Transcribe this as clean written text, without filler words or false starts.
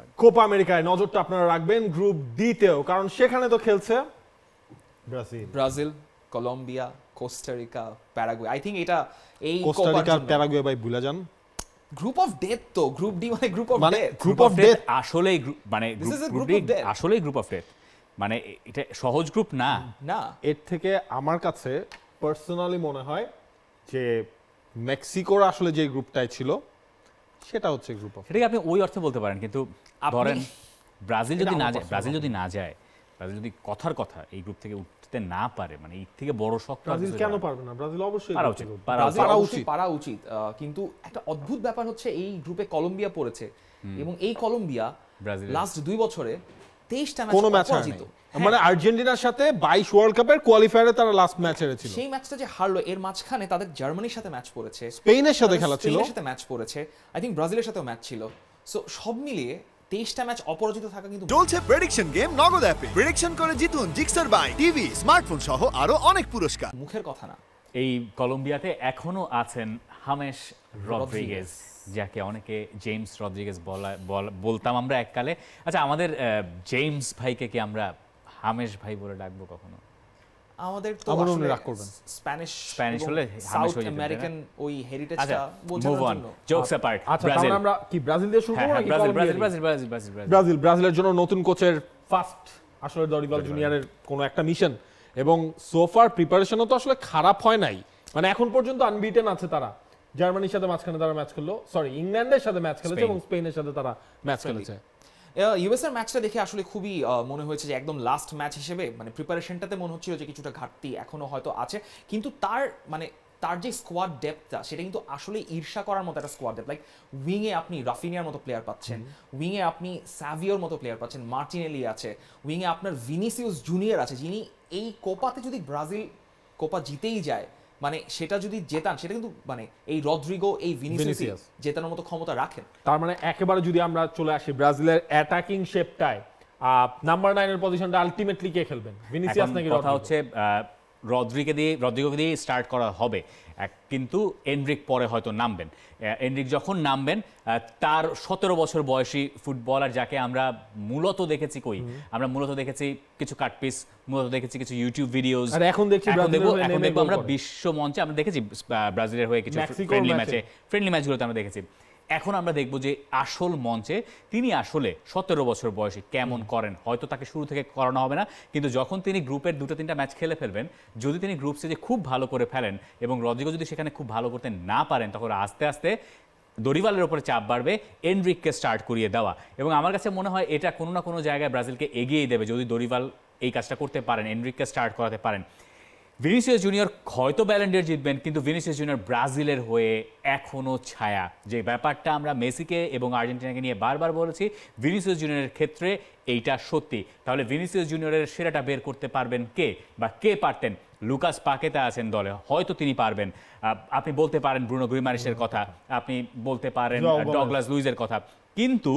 পারেন। কোপা আমেরিকায় নজরটা আপনারা রাখবেন গ্রুপ ডি-তেও, কারণ সেখানে তো খেলছে Brazil, Colombia, Costa Rica, Paraguay. I think এটা এই কোস্টারিকা আর প্যারাগুয়ে ভাই ভুলে যান। গ্রুপ অফ ডেথ তো, গ্রুপ ডি মানে group of death. Group of death আসলেই মানে গ্রুপ অফ ডেথ, আসলেই গ্রুপ অফ ডেথ, মানে এটা সহজ গ্রুপ না। না, এর থেকে আমার কাছে পার্সোনালি মনে হয় যে মেক্সিকোর আসলে যে গ্রুপটাই ছিল সেটা হচ্ছে গ্রুপ অফ। সেটাকে আপনি ওই অর্থে বলতে পারেন, কিন্তু ধরেন ব্রাজিল যদি না যায়, ব্রাজিল যদি কথার কথা এই গ্রুপ থেকে উঠতে না পারে, মানে এর থেকে বড় শক্ত ব্রাজিল কেন পারবে না? ব্রাজিল অবশ্যই পারা উচিত। কিন্তু একটা অদ্ভুত ব্যাপার হচ্ছে এই গ্রুপে কলম্বিয়া পড়েছে, এবং এই কলম্বিয়া লাস্ট 2 বছরে 23টা ম্যাচ কোনো ম্যাচ হারেনি। মানে আর্জেন্টিনার সাথে 22 ওয়ার্ল্ড কাপের কোয়ালিফায়ারে তারা লাস্ট ম্যাচ হেরেছিল। সেই ম্যাচটা যে হারলো, এর মাঝখানে তাদের জার্মানির সাথে ম্যাচ পড়েছে, স্পেনের সাথে খেলা ছিল, স্পেনের সাথে ম্যাচ পড়েছে, আই থিংক ব্রাজিলের সাথেও ম্যাচ ছিল। সো সব মিলিয়ে 23টা ম্যাচ অপরাজিত থাকা কিন্তু চলছে প্রেডিকশন গেম নগদ অ্যাপে। প্রেডিকশন করে জিতুন জিক্সার বাই টিভি, স্মার্টফোন সহ আরো অনেক পুরস্কার। মুখের কথা না। এই কলম্বিয়াতে এখনো আছেন হামেস রদ্রিগেজ, যাকে অনেকে জেমস রদ্রিগেজ বলতাম আমরা এককালে। আচ্ছা, আমাদের জেমস ভাইকে কি আমরা হামেস ভাই বলে ডাকবো কখনো? আমাদের তো আসলে স্প্যানিশ হলে সাউথ আমেরিকান ওই হেরিটেজটা বোঝানোর জন্য। জোকস অ্যাপার্ট, আচ্ছা তাহলে আমরা কি ব্রাজিল দিয়ে শুরু করব নাকি ব্রাজিল? ব্রাজিলের জন্য নতুন কোচের ফার্স্ট আসলে দরিবাল জুনিয়রের কোনো একটা মিশন, এবং সোফার প্রিপারেশনও তো আসলে খারাপ হয় নাই। মানে এখন পর্যন্ত আনবিটেন আছে তারা। জার্মানির সাথে মাঝখানে তারা ম্যাচ খেললো, সরি ইংল্যান্ডের সাথে ম্যাচ খেলেছে এবং স্পেনের সাথে তারা ম্যাচ খেলেছে। ইউএস এর ম্যাচটা দেখে আসলে খুবই মনে হয়েছে যে একদম লাস্ট ম্যাচ হিসেবে, মানে প্রিপারেশনটাতে মনে হচ্ছিল যে কিছুটা ঘাটতি এখনো হয়তো আছে, কিন্তু তার যে স্কোয়াড ডেপথটা সেটা কিন্তু আসলে ঈর্ষা করার মতো একটা স্কোয়াড ডেপথ। লাইক উইংয়ে আপনি রাফিনিয়ার মতো প্লেয়ার পাচ্ছেন, উইংয়ে আপনি সাভিওর মতো প্লেয়ার পাচ্ছেন, মার্টিনেলি আছে, উইংয়ে আপনার ভিনিসিয়াস জুনিয়র আছে, যিনি এই কোপাতে যদি ব্রাজিল কোপা জিতেই যায়, মানে সেটা যদি জেতান, সেটা কিন্তু মানে এই রদ্রিগো, এই ভিনিসিয়াস জেতানোর মতো ক্ষমতা রাখেন। তার মানে একেবারে যদি আমরা চলে আসি ব্রাজিলের অ্যাটাকিং শেপটায়, নাম্বার 9 এর পজিশনটা আলটিমেটলি কে খেলবেন? ভিনিসিয়াস নাকি রদ্রিগো? কথা হচ্ছে রদ্রিগোকে দিয়ে স্টার্ট করা হবে, কিন্তু এনরিক পরে হয়তো নামবেন। এনরিক যখন নামবেন, তার 17 বছর বয়সী ফুটবলার, যাকে আমরা মূলত দেখেছি আমরা মূলত দেখেছি কিছু কাটপিস, মূলত দেখেছি কিছু ইউটিউব ভিডিওস, আর এখন দেখবো আমরা বিশ্ব মঞ্চে আমরা দেখেছি ব্রাজিলের হয়ে কিছু ফ্রেন্ডলি ম্যাচগুলোতে আমরা দেখেছি। এখন আমরা দেখবো যে আসল মঞ্চে তিনি আসলে 17 বছর বয়সে কেমন করেন। হয়তো তাকে শুরু থেকে করানো হবে না, কিন্তু যখন তিনি গ্রুপের 2-3টা ম্যাচ খেলে ফেলবেন, যদি তিনি গ্রুপ স্টেজে খুব ভালো করে ফেলেন এবং রদ্রিগো যদি সেখানে খুব ভালো করতে না পারেন, তখন আস্তে আস্তে দরিবালের উপরে চাপ বাড়বে এনরিককে স্টার্ট করিয়ে দেওয়া। এবং আমার কাছে মনে হয় এটা কোনো না কোনো জায়গায় ব্রাজিলকে এগিয়ে দেবে যদি দরিবাল এই কাজটা করতে পারেন, এনরিককে স্টার্ট করাতে পারেন। ভিনিসিয়াস জুনিয়র হয়তো ব্যালন ডি অর জিতবেন, কিন্তু ভিনিসিয়াস জুনিয়র ব্রাজিলের হয়ে এখনো ছায়া। যে ব্যাপারটা আমরা মেসিকে এবং আর্জেন্টিনাকে নিয়ে বারবার বলেছি, ভিনিসিয়াস জুনিয়রের ক্ষেত্রে এইটা সত্যি। তাহলে ভিনিসিয়াস জুনিয়রের সেরাটা বের করতে পারবেন কে, বা কে পারতেন? লুকাস পাকেতা আছেন দলে, হয়তো তিনি পারবেন। আপনি বলতে পারেন ব্রুনো গুইমারেসের কথা, আপনি বলতে পারেন ডগলাস লুইজের কথা, কিন্তু